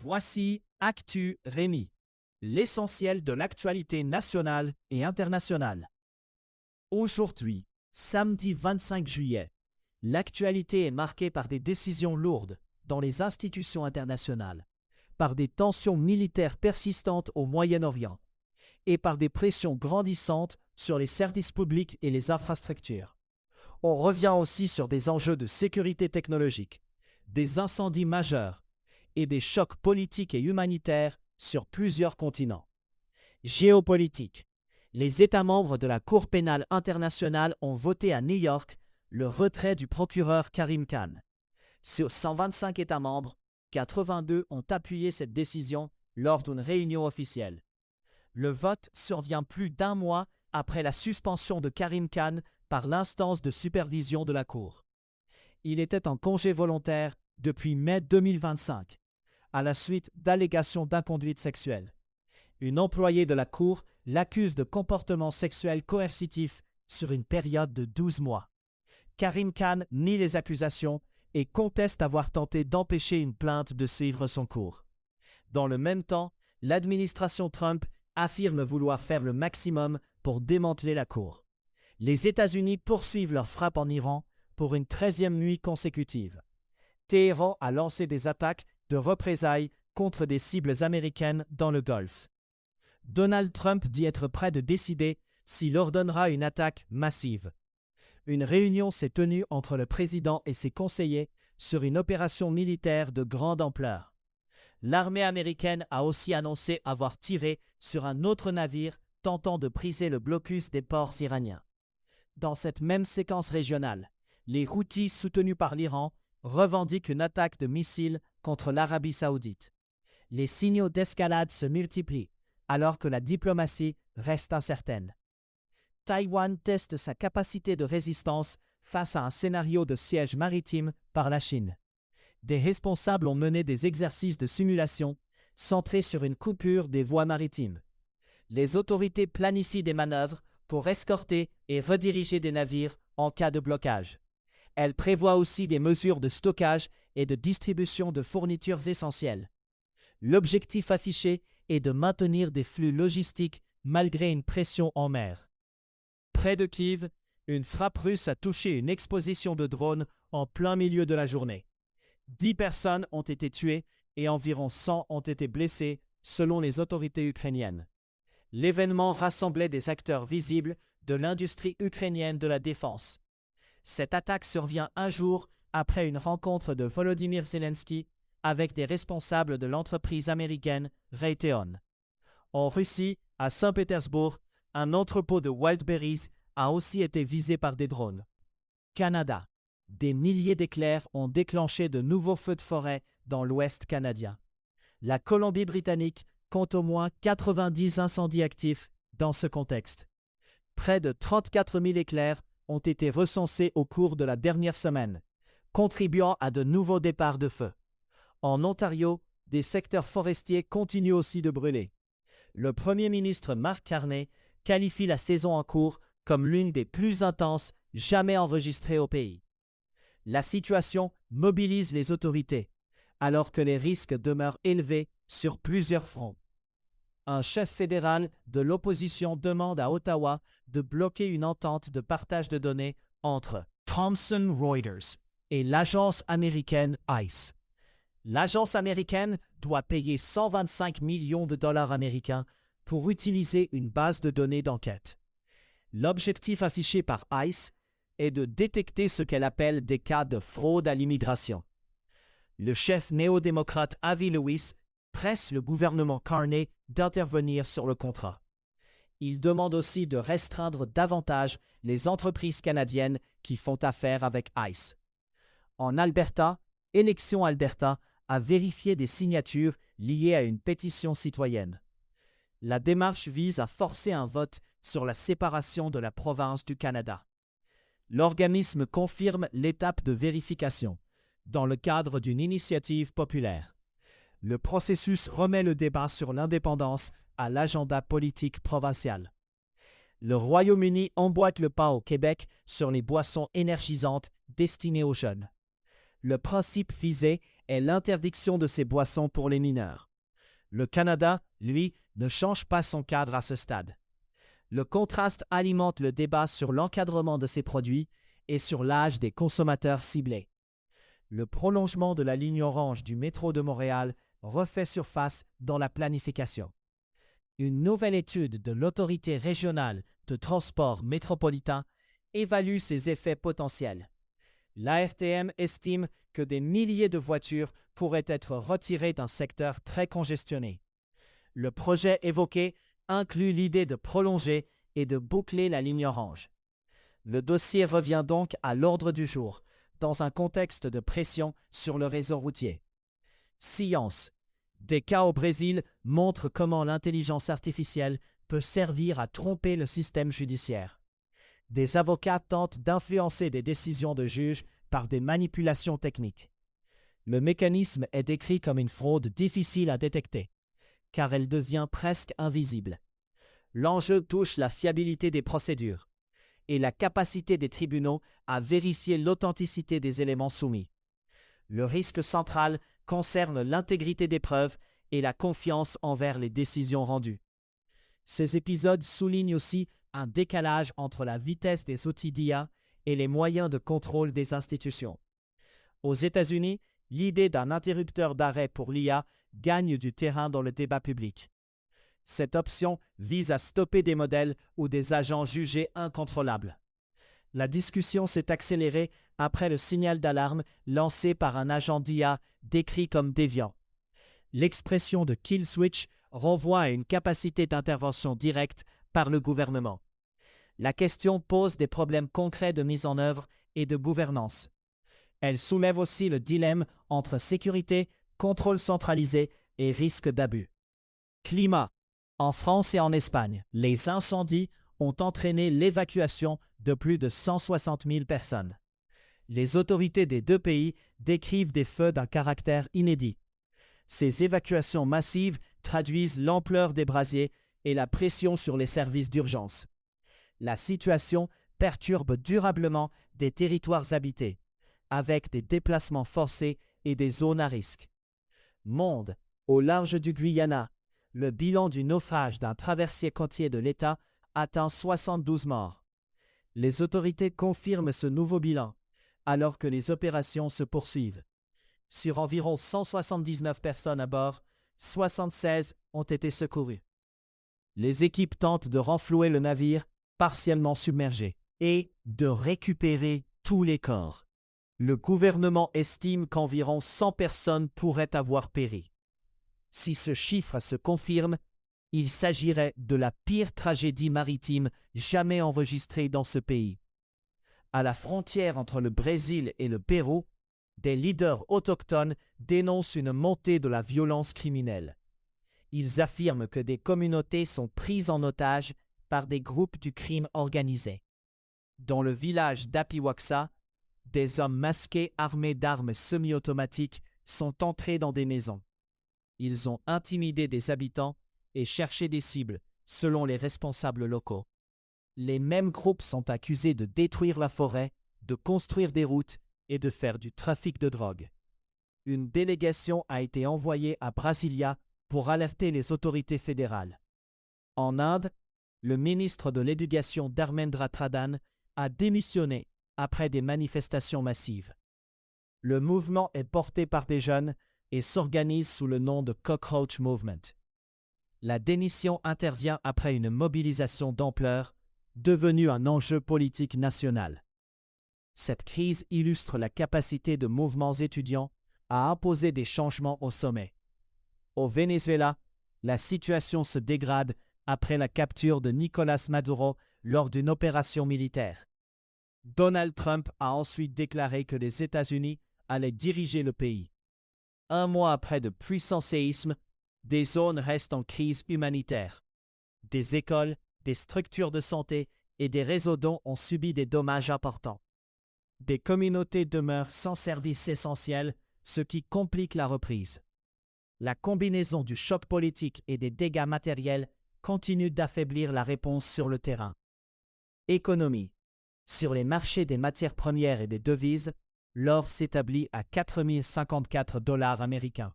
Voici Actu Rémi, l'essentiel de l'actualité nationale et internationale. Aujourd'hui, samedi 25 juillet, l'actualité est marquée par des décisions lourdes dans les institutions internationales, par des tensions militaires persistantes au Moyen-Orient et par des pressions grandissantes sur les services publics et les infrastructures. On revient aussi sur des enjeux de sécurité technologique, des incendies majeurs et des chocs politiques et humanitaires sur plusieurs continents. Géopolitique. Les États membres de la Cour pénale internationale ont voté à New York le retrait du procureur Karim Khan. Sur 125 États membres, 82 ont appuyé cette décision lors d'une réunion officielle. Le vote survient plus d'un mois après la suspension de Karim Khan par l'instance de supervision de la Cour. Il était en congé volontaire depuis mai 2025, à la suite d'allégations d'inconduite sexuelle. Une employée de la Cour l'accuse de comportements sexuels coercitifs sur une période de 12 mois. Karim Khan nie les accusations et conteste avoir tenté d'empêcher une plainte de suivre son cours. Dans le même temps, l'administration Trump affirme vouloir faire le maximum pour démanteler la Cour. Les États-Unis poursuivent leur frappe en Iran pour une 13e nuit consécutive. Téhéran a lancé des attaques de représailles contre des cibles américaines dans le Golfe. Donald Trump dit être prêt de décider s'il ordonnera une attaque massive. Une réunion s'est tenue entre le président et ses conseillers sur une opération militaire de grande ampleur. L'armée américaine a aussi annoncé avoir tiré sur un autre navire tentant de briser le blocus des ports iraniens. Dans cette même séquence régionale, les Houthis soutenus par l'Iran revendiquent une attaque de missiles contre l'Arabie saoudite. Les signaux d'escalade se multiplient alors que la diplomatie reste incertaine. Taïwan teste sa capacité de résistance face à un scénario de siège maritime par la Chine. Des responsables ont mené des exercices de simulation centrés sur une coupure des voies maritimes. Les autorités planifient des manœuvres pour escorter et rediriger des navires en cas de blocage. Elles prévoient aussi des mesures de stockage et de distribution de fournitures essentielles. L'objectif affiché est de maintenir des flux logistiques malgré une pression en mer. Près de Kiev, une frappe russe a touché une exposition de drones en plein milieu de la journée. 10 personnes ont été tuées et environ 100 ont été blessées, selon les autorités ukrainiennes. L'événement rassemblait des acteurs visibles de l'industrie ukrainienne de la défense. Cette attaque survient un jour après une rencontre de Volodymyr Zelensky avec des responsables de l'entreprise américaine Raytheon. En Russie, à Saint-Pétersbourg, un entrepôt de Wildberries a aussi été visé par des drones. Canada. Des milliers d'éclairs ont déclenché de nouveaux feux de forêt dans l'Ouest canadien. La Colombie-Britannique compte au moins 90 incendies actifs dans ce contexte. Près de 34 000 éclairs ont été recensés au cours de la dernière semaine, contribuant à de nouveaux départs de feu. En Ontario, des secteurs forestiers continuent aussi de brûler. Le premier ministre Mark Carney qualifie la saison en cours comme l'une des plus intenses jamais enregistrées au pays. La situation mobilise les autorités, alors que les risques demeurent élevés sur plusieurs fronts. Un chef fédéral de l'opposition demande à Ottawa de bloquer une entente de partage de données entre Thomson Reuters et l'agence américaine ICE. L'agence américaine doit payer 125 millions de dollars américains pour utiliser une base de données d'enquête. L'objectif affiché par ICE est de détecter ce qu'elle appelle des cas de fraude à l'immigration. Le chef néo-démocrate Avi Lewis presse le gouvernement Carney d'intervenir sur le contrat. Il demande aussi de restreindre davantage les entreprises canadiennes qui font affaire avec ICE. En Alberta, Élections Alberta a vérifié des signatures liées à une pétition citoyenne. La démarche vise à forcer un vote sur la séparation de la province du Canada. L'organisme confirme l'étape de vérification, dans le cadre d'une initiative populaire. Le processus remet le débat sur l'indépendance à l'agenda politique provincial. Le Royaume-Uni emboîte le pas au Québec sur les boissons énergisantes destinées aux jeunes. Le principe visé est l'interdiction de ces boissons pour les mineurs. Le Canada, lui, ne change pas son cadre à ce stade. Le contraste alimente le débat sur l'encadrement de ces produits et sur l'âge des consommateurs ciblés. Le prolongement de la ligne orange du métro de Montréal refait surface dans la planification. Une nouvelle étude de l'Autorité régionale de transport métropolitain évalue ses effets potentiels. L'ARTM estime que des milliers de voitures pourraient être retirées d'un secteur très congestionné. Le projet évoqué inclut l'idée de prolonger et de boucler la ligne orange. Le dossier revient donc à l'ordre du jour, dans un contexte de pression sur le réseau routier. Science. Des cas au Brésil montrent comment l'intelligence artificielle peut servir à tromper le système judiciaire. Des avocats tentent d'influencer des décisions de juges par des manipulations techniques. Le mécanisme est décrit comme une fraude difficile à détecter, car elle devient presque invisible. L'enjeu touche la fiabilité des procédures et la capacité des tribunaux à vérifier l'authenticité des éléments soumis. Le risque central concerne l'intégrité des preuves et la confiance envers les décisions rendues. Ces épisodes soulignent aussi un décalage entre la vitesse des outils d'IA et les moyens de contrôle des institutions. Aux États-Unis, l'idée d'un interrupteur d'arrêt pour l'IA gagne du terrain dans le débat public. Cette option vise à stopper des modèles ou des agents jugés incontrôlables. La discussion s'est accélérée après le signal d'alarme lancé par un agent d'IA décrit comme déviant. L'expression de kill switch renvoie à une capacité d'intervention directe par le gouvernement. La question pose des problèmes concrets de mise en œuvre et de gouvernance. Elle soulève aussi le dilemme entre sécurité, contrôle centralisé et risque d'abus. Climat. En France et en Espagne, les incendies ont entraîné l'évacuation de plus de 160 000 personnes. Les autorités des deux pays décrivent des feux d'un caractère inédit. Ces évacuations massives traduisent l'ampleur des brasiers et la pression sur les services d'urgence. La situation perturbe durablement des territoires habités, avec des déplacements forcés et des zones à risque. Monde, au large du Guyana, le bilan du naufrage d'un traversier côtier de l'État atteint 72 morts. Les autorités confirment ce nouveau bilan, alors que les opérations se poursuivent. Sur environ 179 personnes à bord, 76 ont été secourues. Les équipes tentent de renflouer le navire, partiellement submergé, et de récupérer tous les corps. Le gouvernement estime qu'environ 100 personnes pourraient avoir péri. Si ce chiffre se confirme, il s'agirait de la pire tragédie maritime jamais enregistrée dans ce pays. À la frontière entre le Brésil et le Pérou, des leaders autochtones dénoncent une montée de la violence criminelle. Ils affirment que des communautés sont prises en otage par des groupes du crime organisé. Dans le village d'Apiwaksa, des hommes masqués armés d'armes semi-automatiques sont entrés dans des maisons. Ils ont intimidé des habitants et cherché des cibles, selon les responsables locaux. Les mêmes groupes sont accusés de détruire la forêt, de construire des routes et de faire du trafic de drogue. Une délégation a été envoyée à Brasilia pour alerter les autorités fédérales. En Inde, le ministre de l'Éducation Dharmendra Pradhan a démissionné après des manifestations massives. Le mouvement est porté par des jeunes et s'organise sous le nom de Cockroach Movement. La démission intervient après une mobilisation d'ampleur, devenue un enjeu politique national. Cette crise illustre la capacité de mouvements étudiants à imposer des changements au sommet. Au Venezuela, la situation se dégrade après la capture de Nicolás Maduro lors d'une opération militaire. Donald Trump a ensuite déclaré que les États-Unis allaient diriger le pays. Un mois après de puissants séismes, des zones restent en crise humanitaire. Des écoles, des structures de santé et des réseaux d'eau ont subi des dommages importants. Des communautés demeurent sans services essentiels, ce qui complique la reprise. La combinaison du choc politique et des dégâts matériels continue d'affaiblir la réponse sur le terrain. Économie. Sur les marchés des matières premières et des devises, L'or s'établit à 4 054 $ américains,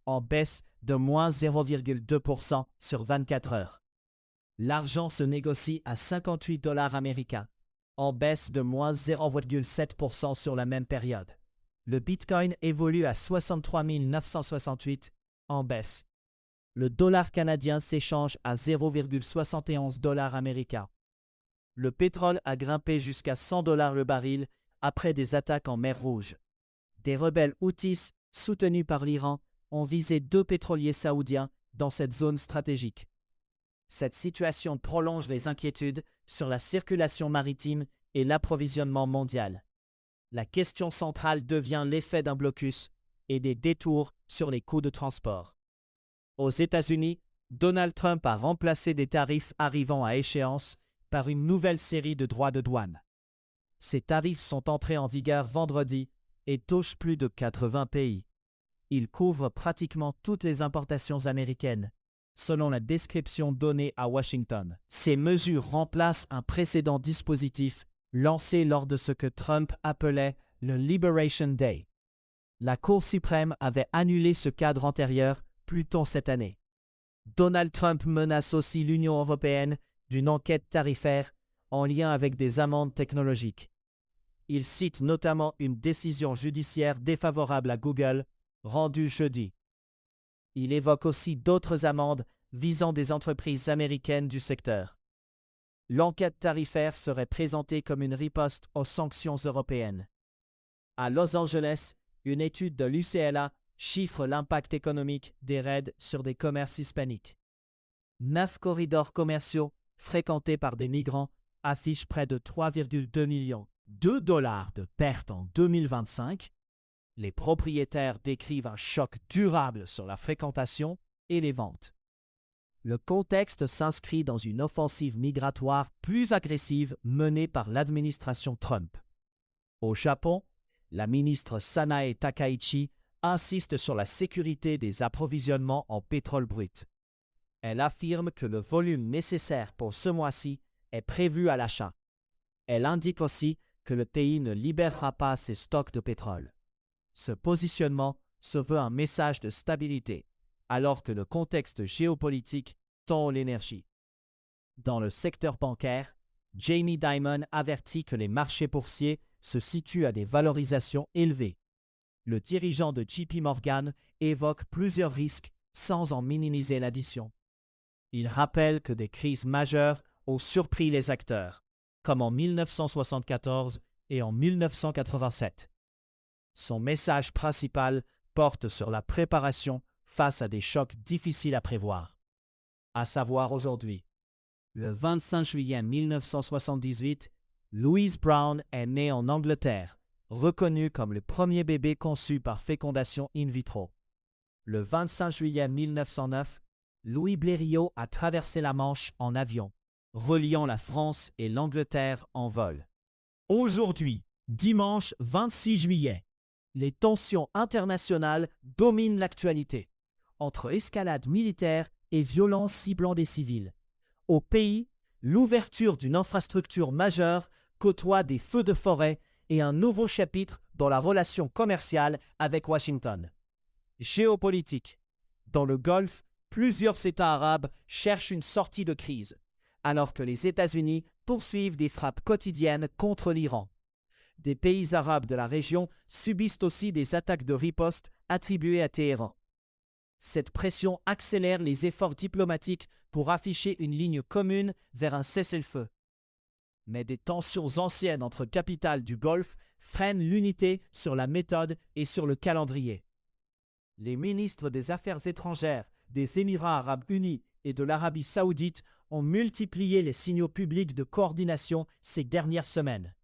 en baisse de moins 0,2% sur 24 heures. L'argent se négocie à 58 $ américains, en baisse de moins 0,7% sur la même période. Le Bitcoin évolue à 63 968, en baisse. Le dollar canadien s'échange à 0,71 $ américains. Le pétrole a grimpé jusqu'à 100 $ le baril après des attaques en mer Rouge. Des rebelles Houthis, soutenus par l'Iran, ont visé 2 pétroliers saoudiens dans cette zone stratégique. Cette situation prolonge les inquiétudes sur la circulation maritime et l'approvisionnement mondial. La question centrale devient l'effet d'un blocus et des détours sur les coûts de transport. Aux États-Unis, Donald Trump a remplacé des tarifs arrivant à échéance par une nouvelle série de droits de douane. Ces tarifs sont entrés en vigueur vendredi et touchent plus de 80 pays. Ils couvrent pratiquement toutes les importations américaines, selon la description donnée à Washington. Ces mesures remplacent un précédent dispositif lancé lors de ce que Trump appelait le Liberation Day. La Cour suprême avait annulé ce cadre antérieur plus tôt cette année. Donald Trump menace aussi l'Union européenne d'une enquête tarifaire en lien avec des amendes technologiques. Il cite notamment une décision judiciaire défavorable à Google, rendue jeudi. Il évoque aussi d'autres amendes visant des entreprises américaines du secteur. L'enquête tarifaire serait présentée comme une riposte aux sanctions européennes. À Los Angeles, une étude de l'UCLA chiffre l'impact économique des raids sur des commerces hispaniques. 9 corridors commerciaux fréquentés par des migrants affichent près de 3,2 millions de dollars de pertes en 2025. Les propriétaires décrivent un choc durable sur la fréquentation et les ventes. Le contexte s'inscrit dans une offensive migratoire plus agressive menée par l'administration Trump. Au Japon, la ministre Sanae Takaichi insiste sur la sécurité des approvisionnements en pétrole brut. Elle affirme que le volume nécessaire pour ce mois-ci est prévu à l'achat. Elle indique aussi que le pays ne libérera pas ses stocks de pétrole. Ce positionnement se veut un message de stabilité, alors que le contexte géopolitique tend l'énergie. Dans le secteur bancaire, Jamie Dimon avertit que les marchés boursiers se situent à des valorisations élevées. Le dirigeant de JP Morgan évoque plusieurs risques sans en minimiser l'addition. Il rappelle que des crises majeures ont surpris les acteurs, comme en 1974 et en 1987. Son message principal porte sur la préparation face à des chocs difficiles à prévoir. À savoir aujourd'hui. Le 25 juillet 1978, Louise Brown est née en Angleterre, reconnue comme le premier bébé conçu par fécondation in vitro. Le 25 juillet 1909, Louis Blériot a traversé la Manche en avion, reliant la France et l'Angleterre en vol. Aujourd'hui, dimanche 26 juillet, les tensions internationales dominent l'actualité, entre escalade militaire et violences ciblant des civils. Au pays, l'ouverture d'une infrastructure majeure côtoie des feux de forêt et un nouveau chapitre dans la relation commerciale avec Washington. Géopolitique. Dans le Golfe, plusieurs États arabes cherchent une sortie de crise, alors que les États-Unis poursuivent des frappes quotidiennes contre l'Iran. Des pays arabes de la région subissent aussi des attaques de riposte attribuées à Téhéran. Cette pression accélère les efforts diplomatiques pour afficher une ligne commune vers un cessez-le-feu. Mais des tensions anciennes entre capitales du Golfe freinent l'unité sur la méthode et sur le calendrier. Les ministres des Affaires étrangères des Émirats arabes unis et de l'Arabie saoudite ont multiplié les signaux publics de coordination ces dernières semaines.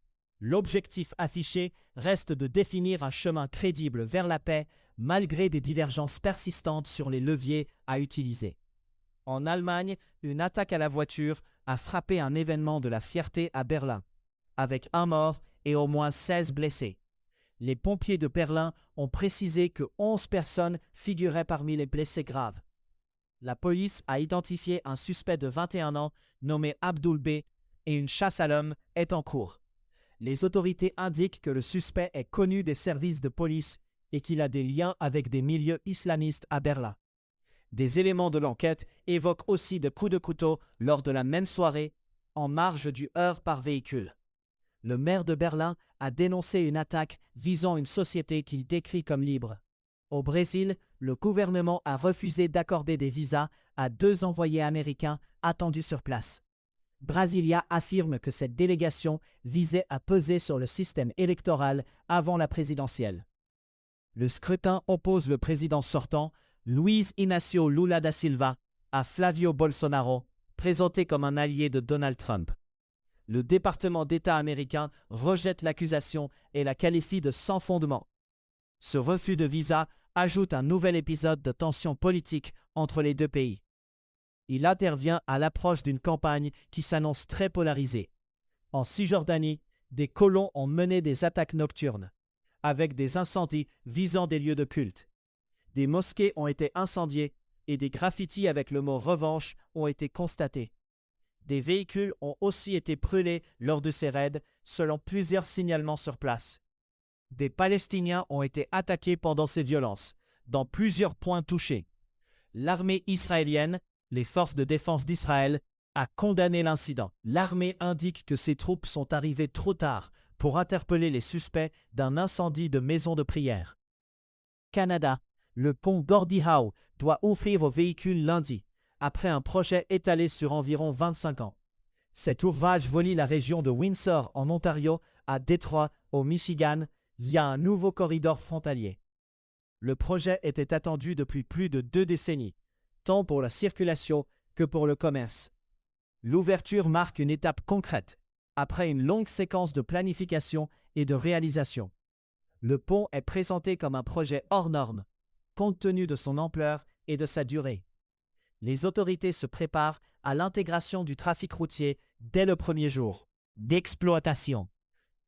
L'objectif affiché reste de définir un chemin crédible vers la paix malgré des divergences persistantes sur les leviers à utiliser. En Allemagne, une attaque à la voiture a frappé un événement de la fierté à Berlin, avec un mort et au moins 16 blessés. Les pompiers de Berlin ont précisé que 11 personnes figuraient parmi les blessés graves. La police a identifié un suspect de 21 ans nommé Abdul B. et une chasse à l'homme est en cours. Les autorités indiquent que le suspect est connu des services de police et qu'il a des liens avec des milieux islamistes à Berlin. Des éléments de l'enquête évoquent aussi de coups de couteau lors de la même soirée, en marge du heurt par véhicule. Le maire de Berlin a dénoncé une attaque visant une société qu'il décrit comme libre. Au Brésil, le gouvernement a refusé d'accorder des visas à 2 envoyés américains attendus sur place. Brasilia affirme que cette délégation visait à peser sur le système électoral avant la présidentielle. Le scrutin oppose le président sortant, Luiz Inácio Lula da Silva, à Flavio Bolsonaro, présenté comme un allié de Donald Trump. Le département d'État américain rejette l'accusation et la qualifie de sans fondement. Ce refus de visa ajoute un nouvel épisode de tension politique entre les deux pays. Il intervient à l'approche d'une campagne qui s'annonce très polarisée. En Cisjordanie, des colons ont mené des attaques nocturnes, avec des incendies visant des lieux de culte. Des mosquées ont été incendiées et des graffitis avec le mot « revanche » ont été constatés. Des véhicules ont aussi été brûlés lors de ces raids, selon plusieurs signalements sur place. Des Palestiniens ont été attaqués pendant ces violences, dans plusieurs points touchés. L'armée israélienne, les forces de défense d'Israël, a condamné l'incident. L'armée indique que ses troupes sont arrivées trop tard pour interpeller les suspects d'un incendie de maison de prière. Canada, le pont Gordie Howe doit ouvrir aux véhicules lundi, après un projet étalé sur environ 25 ans. Cet ouvrage relie la région de Windsor en Ontario à Détroit, au Michigan, via un nouveau corridor frontalier. Le projet était attendu depuis plus de 2 décennies, tant pour la circulation que pour le commerce. L'ouverture marque une étape concrète, après une longue séquence de planification et de réalisation. Le pont est présenté comme un projet hors norme, compte tenu de son ampleur et de sa durée. Les autorités se préparent à l'intégration du trafic routier dès le premier jour d'exploitation.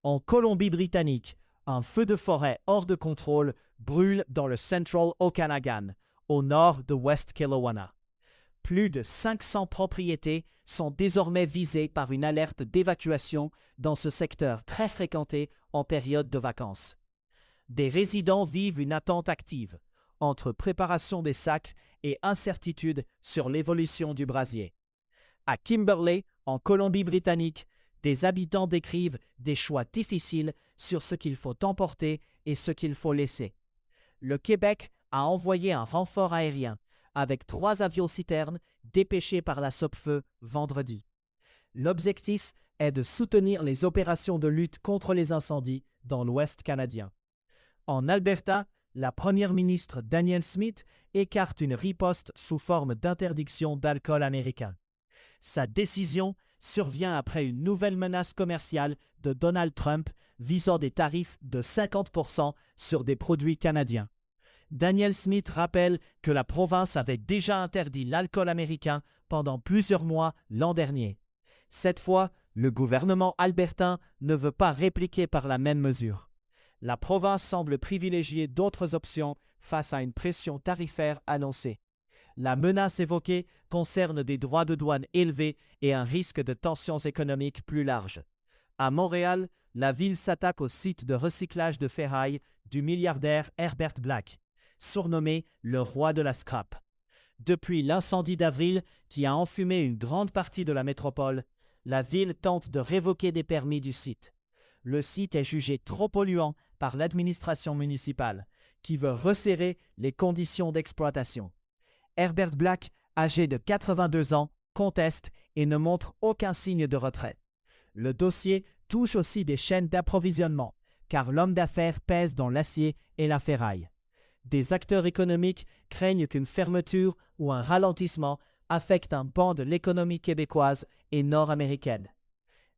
En Colombie-Britannique, un feu de forêt hors de contrôle brûle dans le Central Okanagan, au nord de West Kelowna. Plus de 500 propriétés sont désormais visées par une alerte d'évacuation dans ce secteur très fréquenté en période de vacances. Des résidents vivent une attente active, entre préparation des sacs et incertitude sur l'évolution du brasier. À Kimberley, en Colombie-Britannique, des habitants décrivent des choix difficiles sur ce qu'il faut emporter et ce qu'il faut laisser. Le Québec a envoyé un renfort aérien avec 3 avions-citernes dépêchés par la Sopfeu vendredi. L'objectif est de soutenir les opérations de lutte contre les incendies dans l'Ouest canadien. En Alberta, la première ministre Danielle Smith écarte une riposte sous forme d'interdiction d'alcool américain. Sa décision survient après une nouvelle menace commerciale de Donald Trump visant des tarifs de 50% sur des produits canadiens. Danielle Smith rappelle que la province avait déjà interdit l'alcool américain pendant plusieurs mois l'an dernier. Cette fois, le gouvernement albertain ne veut pas répliquer par la même mesure. La province semble privilégier d'autres options face à une pression tarifaire annoncée. La menace évoquée concerne des droits de douane élevés et un risque de tensions économiques plus larges. À Montréal, la ville s'attaque au site de recyclage de ferraille du milliardaire Herbert Black, surnommé le roi de la scrap. Depuis l'incendie d'avril qui a enfumé une grande partie de la métropole, la ville tente de révoquer des permis du site. Le site est jugé trop polluant par l'administration municipale, qui veut resserrer les conditions d'exploitation. Herbert Black, âgé de 82 ans, conteste et ne montre aucun signe de retrait. Le dossier touche aussi des chaînes d'approvisionnement, car l'homme d'affaires pèse dans l'acier et la ferraille. Des acteurs économiques craignent qu'une fermeture ou un ralentissement affecte un pan de l'économie québécoise et nord-américaine.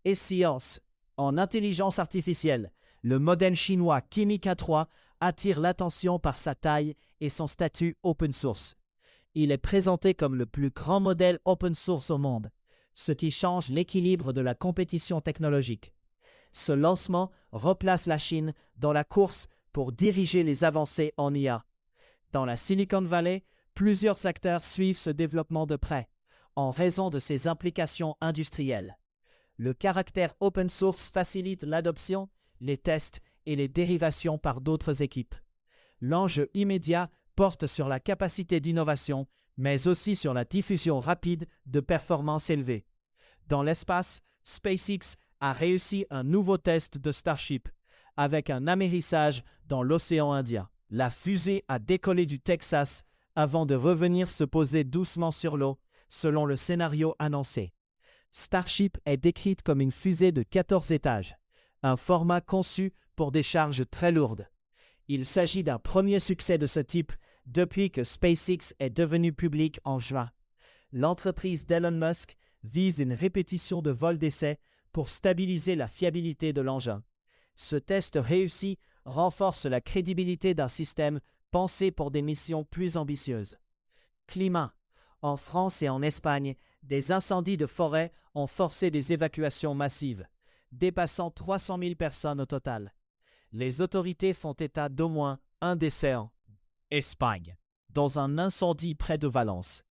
Et science, en intelligence artificielle, le modèle chinois Kimika 3 attire l'attention par sa taille et son statut open source. Il est présenté comme le plus grand modèle open source au monde, ce qui change l'équilibre de la compétition technologique. Ce lancement replace la Chine dans la course pour diriger les avancées en IA. Dans la Silicon Valley, plusieurs acteurs suivent ce développement de près, en raison de ses implications industrielles. Le caractère open source facilite l'adoption, les tests et les dérivations par d'autres équipes. L'enjeu immédiat porte sur la capacité d'innovation, mais aussi sur la diffusion rapide de performances élevées. Dans l'espace, SpaceX a réussi un nouveau test de Starship, avec un amérissage dans l'océan Indien. La fusée a décollé du Texas avant de revenir se poser doucement sur l'eau, selon le scénario annoncé. Starship est décrite comme une fusée de 14 étages, un format conçu pour des charges très lourdes. Il s'agit d'un premier succès de ce type depuis que SpaceX est devenu public en juin. L'entreprise d'Elon Musk vise une répétition de vol d'essai pour stabiliser la fiabilité de l'engin. Ce test réussi renforce la crédibilité d'un système pensé pour des missions plus ambitieuses. Climat. En France et en Espagne, des incendies de forêt ont forcé des évacuations massives, dépassant 300 000 personnes au total. Les autorités font état d'au moins un décès en Espagne, dans un incendie près de Valence.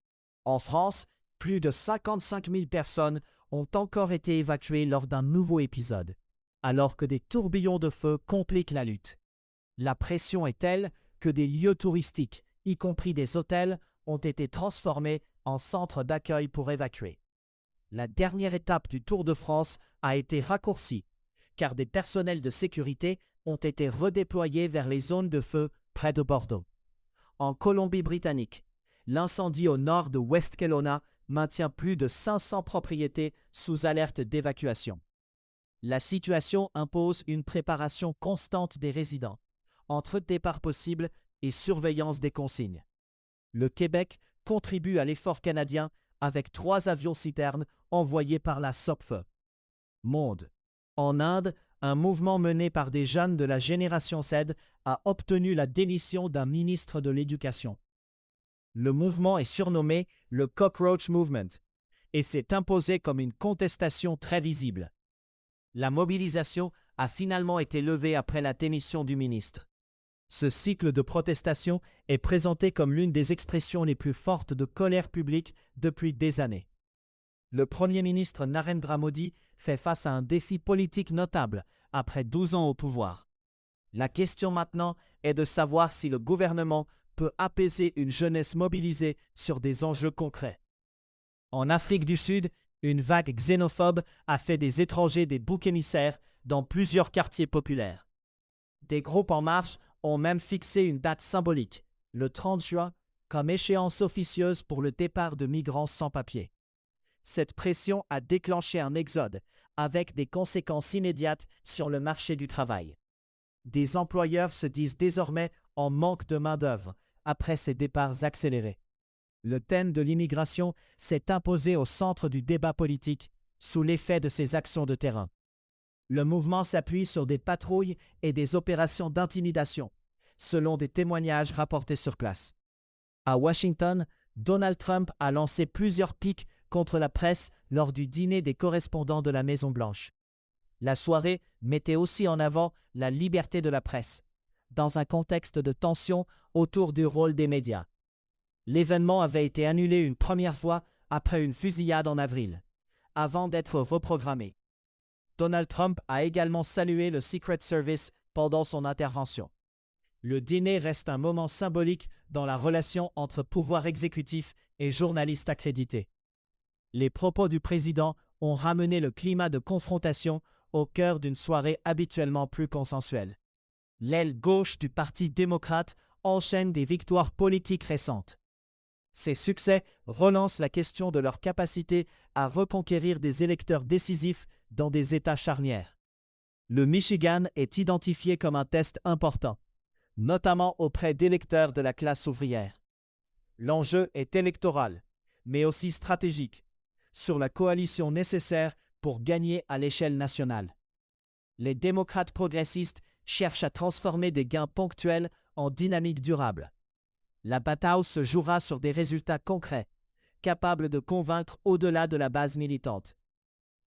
En France, plus de 55 000 personnes ont encore été évacuées lors d'un nouveau épisode, alors que des tourbillons de feu compliquent la lutte. La pression est telle que des lieux touristiques, y compris des hôtels, ont été transformés en centres d'accueil pour évacuer. La dernière étape du Tour de France a été raccourcie, car des personnels de sécurité ont été redéployés vers les zones de feu près de Bordeaux. En Colombie-Britannique, l'incendie au nord de West Kelowna maintient plus de 500 propriétés sous alerte d'évacuation. La situation impose une préparation constante des résidents, entre départ possible et surveillance des consignes. Le Québec contribue à l'effort canadien avec 3 avions-citernes envoyés par la SOPFE. Monde. En Inde, un mouvement mené par des jeunes de la génération Z a obtenu la démission d'un ministre de l'Éducation. Le mouvement est surnommé le Cockroach Movement et s'est imposé comme une contestation très visible. La mobilisation a finalement été levée après la démission du ministre. Ce cycle de protestation est présenté comme l'une des expressions les plus fortes de colère publique depuis des années. Le Premier ministre Narendra Modi fait face à un défi politique notable après 12 ans au pouvoir. La question maintenant est de savoir si le gouvernement peut apaiser une jeunesse mobilisée sur des enjeux concrets. En Afrique du Sud, une vague xénophobe a fait des étrangers des boucs émissaires dans plusieurs quartiers populaires. Des groupes en marche ont même fixé une date symbolique, le 30 juin, comme échéance officieuse pour le départ de migrants sans papier. Cette pression a déclenché un exode, avec des conséquences immédiates sur le marché du travail. Des employeurs se disent désormais en manque de main-d'œuvre après ces départs accélérés. Le thème de l'immigration s'est imposé au centre du débat politique sous l'effet de ces actions de terrain. Le mouvement s'appuie sur des patrouilles et des opérations d'intimidation, selon des témoignages rapportés sur place. À Washington, Donald Trump a lancé plusieurs piques contre la presse lors du dîner des correspondants de la Maison-Blanche. La soirée mettait aussi en avant la liberté de la presse, dans un contexte de tension autour du rôle des médias. L'événement avait été annulé une première fois après une fusillade en avril, avant d'être reprogrammé. Donald Trump a également salué le Secret Service pendant son intervention. Le dîner reste un moment symbolique dans la relation entre pouvoir exécutif et journalistes accrédités. Les propos du président ont ramené le climat de confrontation au cœur d'une soirée habituellement plus consensuelle. L'aile gauche du Parti démocrate enchaîne des victoires politiques récentes. Ces succès relancent la question de leur capacité à reconquérir des électeurs décisifs dans des États charnières. Le Michigan est identifié comme un test important, notamment auprès d'électeurs de la classe ouvrière. L'enjeu est électoral, mais aussi stratégique, sur la coalition nécessaire pour gagner à l'échelle nationale. Les démocrates progressistes cherchent à transformer des gains ponctuels en dynamique durable. La bataille se jouera sur des résultats concrets, capables de convaincre au-delà de la base militante.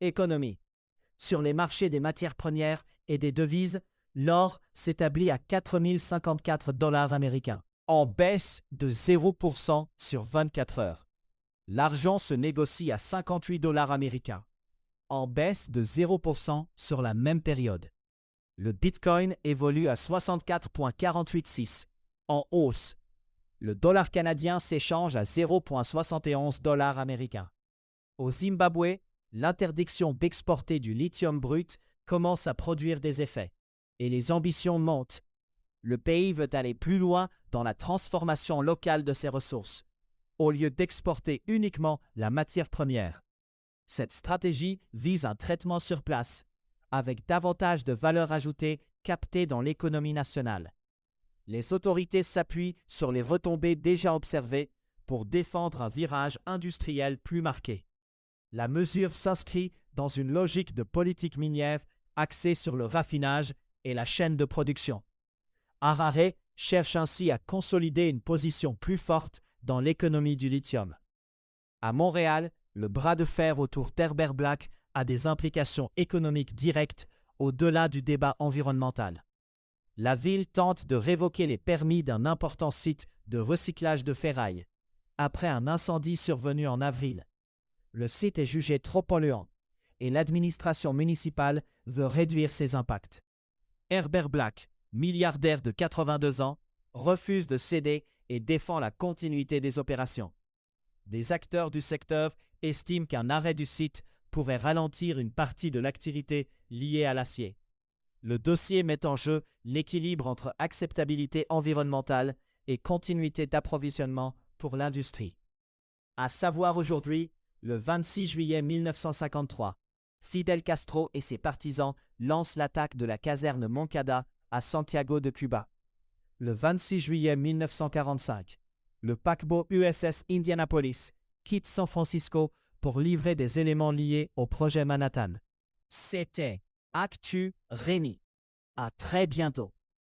Économie. Sur les marchés des matières premières et des devises, l'or s'établit à 4 054 $ américains, en baisse de 0% sur 24 heures. L'argent se négocie à 58 $ américains. en baisse de 0% sur la même période. Le Bitcoin évolue à 64,486, en hausse. Le dollar canadien s'échange à 0,71 $ américains. Au Zimbabwe, l'interdiction d'exporter du lithium brut commence à produire des effets, et les ambitions montent. Le pays veut aller plus loin dans la transformation locale de ses ressources, au lieu d'exporter uniquement la matière première. Cette stratégie vise un traitement sur place, avec davantage de valeur ajoutée captée dans l'économie nationale. Les autorités s'appuient sur les retombées déjà observées pour défendre un virage industriel plus marqué. La mesure s'inscrit dans une logique de politique minière axée sur le raffinage et la chaîne de production. Harare cherche ainsi à consolider une position plus forte dans l'économie du lithium. À Montréal, le bras de fer autour d'Herbert Black a des implications économiques directes au-delà du débat environnemental. La ville tente de révoquer les permis d'un important site de recyclage de ferraille, après un incendie survenu en avril. Le site est jugé trop polluant et l'administration municipale veut réduire ses impacts. Herbert Black, milliardaire de 82 ans, refuse de céder et défend la continuité des opérations. Des acteurs du secteur estiment qu'un arrêt du site pourrait ralentir une partie de l'activité liée à l'acier. Le dossier met en jeu l'équilibre entre acceptabilité environnementale et continuité d'approvisionnement pour l'industrie. À savoir aujourd'hui, le 26 juillet 1953, Fidel Castro et ses partisans lancent l'attaque de la caserne Moncada à Santiago de Cuba. Le 26 juillet 1945, le paquebot USS Indianapolis quitte San Francisco pour livrer des éléments liés au projet Manhattan. C'était Actu Rémi. À très bientôt.